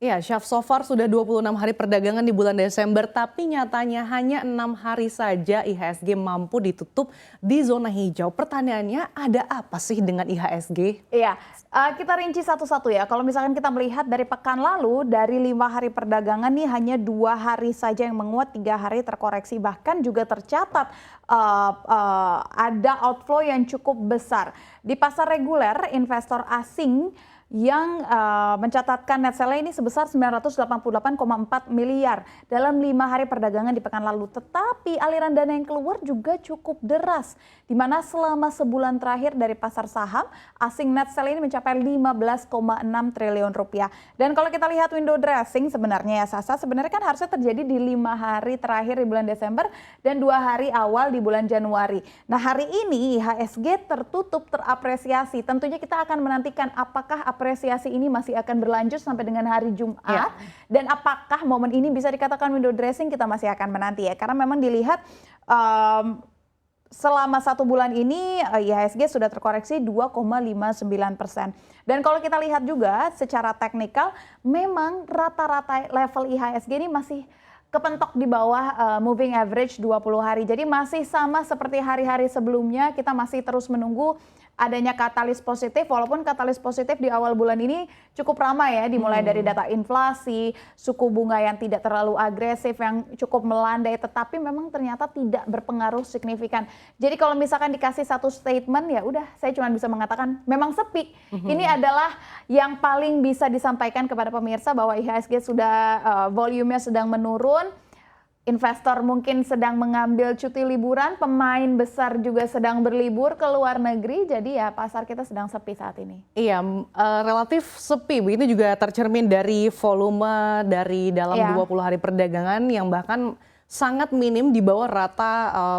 Iya, Syaf, so far sudah 26 hari perdagangan di bulan Desember, tapi nyatanya hanya 6 hari saja IHSG mampu ditutup di zona hijau. Pertanyaannya, ada apa sih dengan IHSG? Iya, kita rinci satu-satu ya. Kalau misalkan kita melihat dari pekan lalu, dari 5 hari perdagangan nih hanya 2 hari saja yang menguat, 3 hari terkoreksi. Bahkan juga tercatat ada outflow yang cukup besar. Di pasar reguler, investor asing yang mencatatkan net sale ini sebesar 988,4 miliar dalam 5 hari perdagangan di pekan lalu. Tetapi aliran dana yang keluar juga cukup deras, di mana selama sebulan terakhir dari pasar saham, asing net sale ini mencapai 15,6 triliun rupiah. Dan kalau kita lihat window dressing sebenarnya ya Sasa, sebenarnya kan harusnya terjadi di 5 hari terakhir di bulan Desember dan 2 hari awal di bulan Januari. Nah, hari ini IHSG tertutup terapresiasi. Tentunya kita akan menantikan apakah apresiasi ini masih akan berlanjut sampai dengan hari Jumat, dan apakah momen ini bisa dikatakan window dressing, kita masih akan menanti ya, karena memang dilihat selama 1 bulan ini IHSG sudah terkoreksi 2,59%. Dan kalau kita lihat juga secara teknikal, memang rata-rata level IHSG ini masih kepentok di bawah moving average 20 hari. Jadi masih sama seperti hari-hari sebelumnya, kita masih terus menunggu adanya katalis positif, walaupun katalis positif di awal bulan ini cukup ramai ya, dimulai dari data inflasi, suku bunga yang tidak terlalu agresif, yang cukup melandai, tetapi memang ternyata tidak berpengaruh signifikan. Jadi kalau misalkan dikasih satu statement, ya udah, saya cuma bisa mengatakan memang sepi. Ini adalah yang paling bisa disampaikan kepada pemirsa, bahwa IHSG sudah volumenya sedang menurun. Investor mungkin sedang mengambil cuti liburan, pemain besar juga sedang berlibur ke luar negeri, jadi ya pasar kita sedang sepi saat ini. Iya, relatif sepi. Begitu juga tercermin dari volume dari dalam 20 hari perdagangan yang bahkan sangat minim, di bawah rata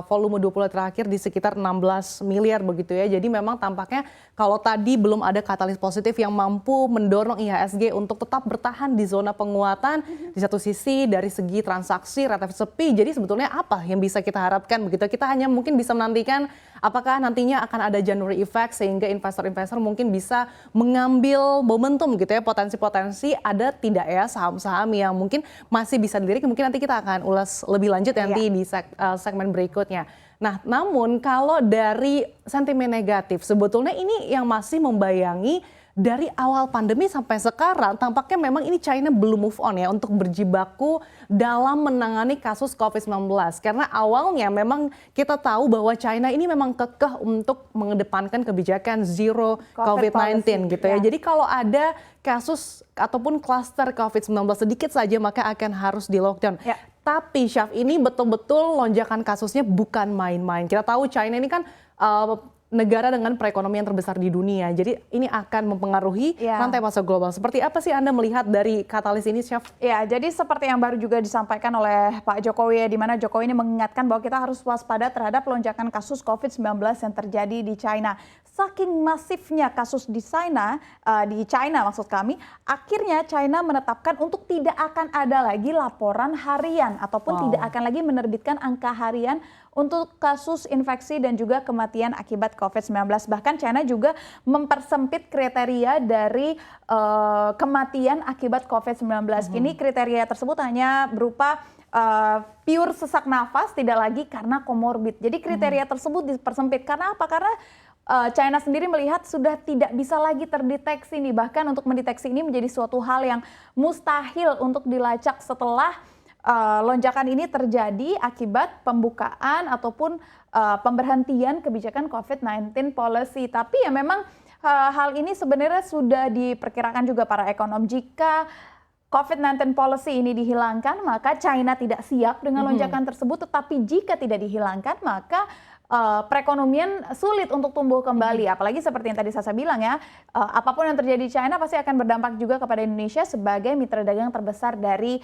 volume 20 hari terakhir di sekitar 16 miliar begitu ya. Jadi memang tampaknya kalau tadi belum ada katalis positif yang mampu mendorong IHSG untuk tetap bertahan di zona penguatan, di satu sisi dari segi transaksi relatif sepi. Jadi sebetulnya apa yang bisa kita harapkan begitu? Kita hanya mungkin bisa menantikan apakah nantinya akan ada January effect sehingga investor-investor mungkin bisa mengambil momentum gitu ya, potensi-potensi ada tidak ya saham-saham yang mungkin masih bisa dilirik. Mungkin nanti kita akan ulas lebih lanjut nanti di segmen berikutnya. Nah, namun kalau dari sentimen negatif, sebetulnya ini yang masih membayangi dari awal pandemi sampai sekarang, tampaknya memang ini China belum move on ya untuk berjibaku dalam menangani kasus COVID-19. Karena awalnya memang kita tahu bahwa China ini memang kekeh untuk mengedepankan kebijakan zero COVID-19 gitu ya. Jadi kalau ada kasus ataupun klaster COVID-19 sedikit saja maka akan harus di lockdown. Tapi Syaf, ini betul-betul lonjakan kasusnya bukan main-main. Kita tahu China ini kan negara dengan perekonomian terbesar di dunia. Jadi ini akan mempengaruhi rantai pasar global. Seperti apa sih Anda melihat dari katalis ini, Chef? Ya, jadi seperti yang baru juga disampaikan oleh Pak Jokowi, di mana Jokowi ini mengingatkan bahwa kita harus waspada terhadap lonjakan kasus COVID-19 yang terjadi di China. Saking masifnya kasus di China maksud kami, akhirnya China menetapkan untuk tidak akan ada lagi laporan harian ataupun tidak akan lagi menerbitkan angka harian untuk kasus infeksi dan juga kematian akibat COVID-19. Bahkan China juga mempersempit kriteria dari kematian akibat COVID-19. Ini kriteria tersebut hanya berupa pure sesak nafas, tidak lagi karena komorbid. Jadi kriteria tersebut dipersempit. Karena apa? Karena China sendiri melihat sudah tidak bisa lagi terdeteksi nih. Bahkan untuk mendeteksi ini menjadi suatu hal yang mustahil untuk dilacak setelah lonjakan ini terjadi akibat pembukaan ataupun pemberhentian kebijakan COVID-19 policy. Tapi ya memang hal ini sebenarnya sudah diperkirakan juga para ekonom. Jika COVID-19 policy ini dihilangkan, maka China tidak siap dengan lonjakan tersebut. Tetapi jika tidak dihilangkan, maka perekonomian sulit untuk tumbuh kembali. Apalagi seperti yang tadi Sasa bilang ya, apapun yang terjadi di China pasti akan berdampak juga kepada Indonesia sebagai mitra dagang terbesar dari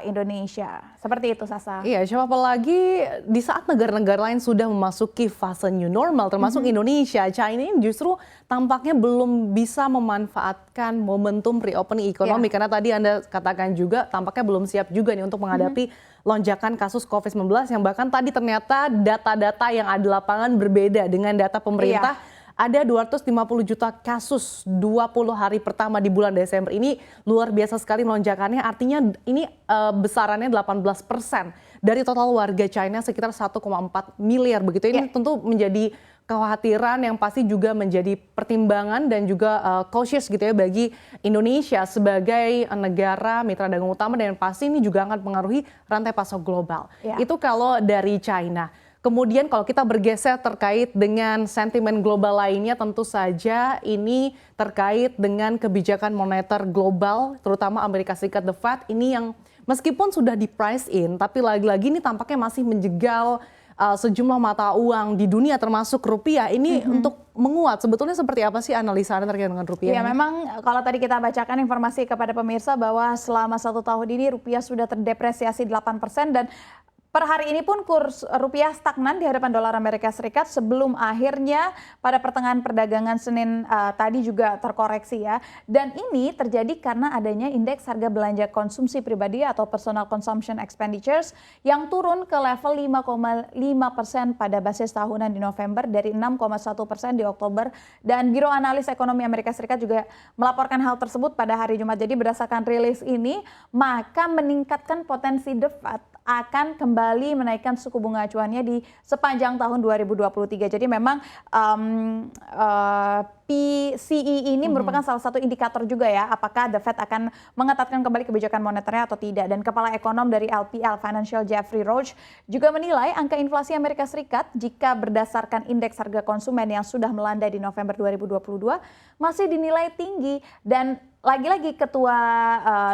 Indonesia. Seperti itu, Sasa. Iya, apalagi di saat negara-negara lain sudah memasuki fase new normal, termasuk Indonesia. China ini justru tampaknya belum bisa memanfaatkan momentum reopening ekonomi. Karena tadi Anda katakan juga tampaknya belum siap juga nih untuk menghadapi lonjakan kasus COVID-19 yang bahkan tadi ternyata data-data yang ada di lapangan berbeda dengan data pemerintah. ada 250 juta kasus 20 hari pertama di bulan Desember. Ini luar biasa sekali lonjakannya, artinya ini besarannya 18% dari total warga China sekitar 1,4 miliar begitu. Ini tentu menjadi kekhawatiran yang pasti juga menjadi pertimbangan dan juga cautious gitu ya bagi Indonesia sebagai negara mitra dagang utama, dan pasti ini juga akan mempengaruhi rantai pasok global. Itu kalau dari China. Kemudian kalau kita bergeser terkait dengan sentimen global lainnya, tentu saja ini terkait dengan kebijakan moneter global, terutama Amerika Serikat, The Fed, ini yang meskipun sudah di price in, tapi lagi-lagi ini tampaknya masih menjegal sejumlah mata uang di dunia termasuk rupiah ini untuk menguat. Sebetulnya seperti apa sih analisa Anda terkait dengan rupiah? Ya, memang kalau tadi kita bacakan informasi kepada pemirsa bahwa selama 1 tahun ini rupiah sudah terdepresiasi 8% dan per hari ini pun kurs rupiah stagnan di hadapan dolar Amerika Serikat sebelum akhirnya pada pertengahan perdagangan Senin tadi juga terkoreksi ya. Dan ini terjadi karena adanya indeks harga belanja konsumsi pribadi atau personal consumption expenditures yang turun ke level 5,5% pada basis tahunan di November dari 6,1% di Oktober. Dan Biro Analis Ekonomi Amerika Serikat juga melaporkan hal tersebut pada hari Jumat. Jadi berdasarkan rilis ini, maka meningkatkan potensi The Fed akan kembali menaikkan suku bunga acuannya di sepanjang tahun 2023. Jadi memang PCE ini merupakan salah satu indikator juga ya, apakah The Fed akan mengetatkan kembali kebijakan moneternya atau tidak. Dan Kepala Ekonom dari LPL Financial Jeffrey Roach juga menilai angka inflasi Amerika Serikat jika berdasarkan indeks harga konsumen yang sudah melandai di November 2022 masih dinilai tinggi. Dan lagi-lagi Ketua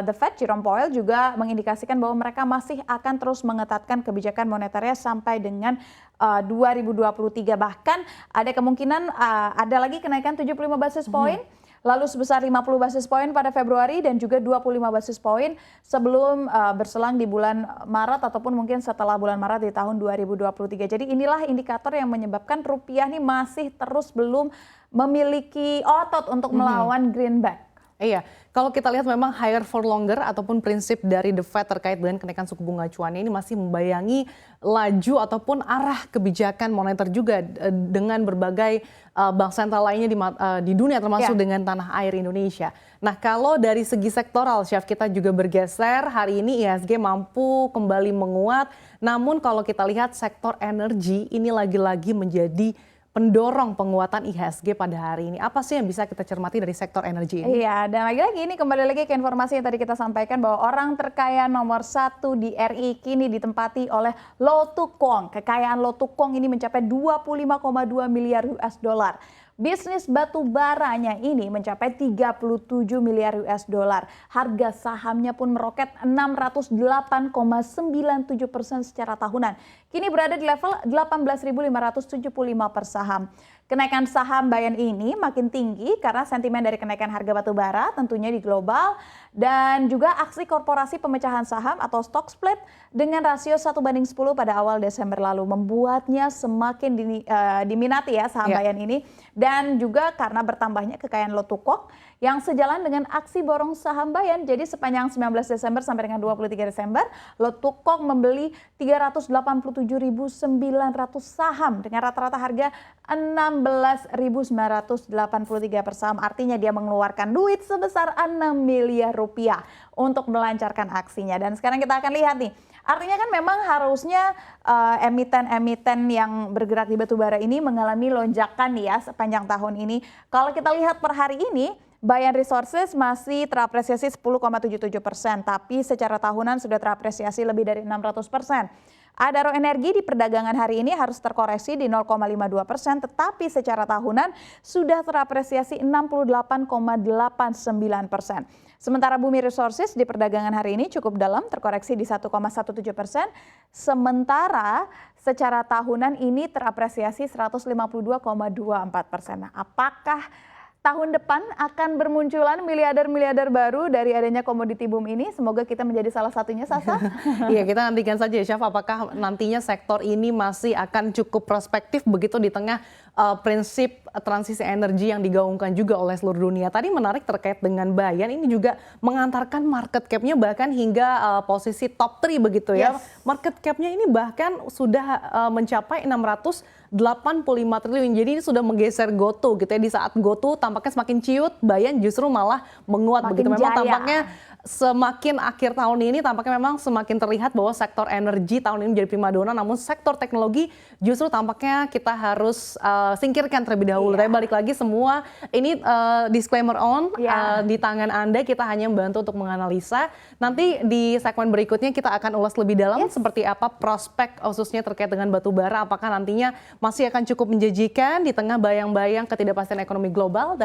The Fed Jerome Powell juga mengindikasikan bahwa mereka masih akan terus mengetatkan kebijakan moneternya sampai dengan 2023. Bahkan ada kemungkinan ada lagi kenaikan 75 basis poin, lalu sebesar 50 basis poin pada Februari dan juga 25 basis poin sebelum berselang di bulan Maret ataupun mungkin setelah bulan Maret di tahun 2023. Jadi inilah indikator yang menyebabkan rupiah ini masih terus belum memiliki otot untuk melawan greenback. Iya, kalau kita lihat memang higher for longer ataupun prinsip dari The Fed terkait dengan kenaikan suku bunga acuannya ini masih membayangi laju ataupun arah kebijakan moneter juga dengan berbagai bank sentral lainnya di dunia termasuk dengan tanah air Indonesia. Nah, kalau dari segi sektoral, Chef, kita juga bergeser. Hari ini IHSG mampu kembali menguat, namun kalau kita lihat sektor energi ini lagi-lagi menjadi pendorong penguatan IHSG pada hari ini. Apa sih yang bisa kita cermati dari sektor energi ini? Iya, dan lagi-lagi ini kembali lagi ke informasi yang tadi kita sampaikan bahwa orang terkaya nomor 1 di RI kini ditempati oleh Lo Tuk Kong. Kekayaan Lo Tuk Kong ini mencapai 25,2 miliar US dollar. Bisnis batu baranya ini mencapai 37 miliar US dollar. Harga sahamnya pun meroket 608,97% secara tahunan. Kini berada di level 18.575 per saham. Kenaikan saham Bayan ini makin tinggi karena sentimen dari kenaikan harga batu bara tentunya di global dan juga aksi korporasi pemecahan saham atau stock split dengan rasio 1:10 pada awal Desember lalu membuatnya semakin diminati ya saham Bayan ini, dan juga karena bertambahnya kekayaan Lo Tuk Kong yang sejalan dengan aksi borong saham Bayan. Jadi sepanjang 19 Desember sampai dengan 23 Desember, Lo Tuk Kong membeli 387.900 saham dengan rata-rata harga 16.983 per saham. Artinya dia mengeluarkan duit sebesar 6 miliar rupiah untuk melancarkan aksinya. Dan sekarang kita akan lihat nih, artinya kan memang harusnya emiten-emiten yang bergerak di batubara ini mengalami lonjakan ya sepanjang tahun ini. Kalau kita lihat per hari ini, Bayan Resources masih terapresiasi 10,77%, tapi secara tahunan sudah terapresiasi lebih dari 600%. Adaro Energi di perdagangan hari ini harus terkoreksi di 0,52%, tetapi secara tahunan sudah terapresiasi 68,89%. Sementara Bumi Resources di perdagangan hari ini cukup dalam, terkoreksi di 1,17%. Sementara secara tahunan ini terapresiasi 152,24%. Nah, apakah tahun depan akan bermunculan miliarder-miliarder baru dari adanya komoditi boom ini? Semoga kita menjadi salah satunya, Sasa. Iya, kita nantikan saja ya, Chef, apakah nantinya sektor ini masih akan cukup prospektif begitu di tengah prinsip transisi energi yang digaungkan juga oleh seluruh dunia. Tadi menarik terkait dengan Bayan, ini juga mengantarkan market cap-nya bahkan hingga posisi top 3 begitu ya. Yes. Market cap-nya ini bahkan sudah mencapai 685 triliun. Jadi ini sudah menggeser GoTo gitu ya. Di saat GoTo tampaknya semakin ciut, Bayan justru malah menguat Makin begitu. Memang jaya. tampaknya semakin akhir tahun ini tampaknya memang semakin terlihat bahwa sektor energi tahun ini menjadi primadona, namun sektor teknologi justru tampaknya kita harus singkirkan terlebih dahulu. Tapi balik lagi semua ini disclaimer di tangan Anda, kita hanya membantu untuk menganalisa. Nanti di segmen berikutnya kita akan ulas lebih dalam seperti apa prospek khususnya terkait dengan batu bara, apakah nantinya masih akan cukup menjanjikan di tengah bayang-bayang ketidakpastian ekonomi global.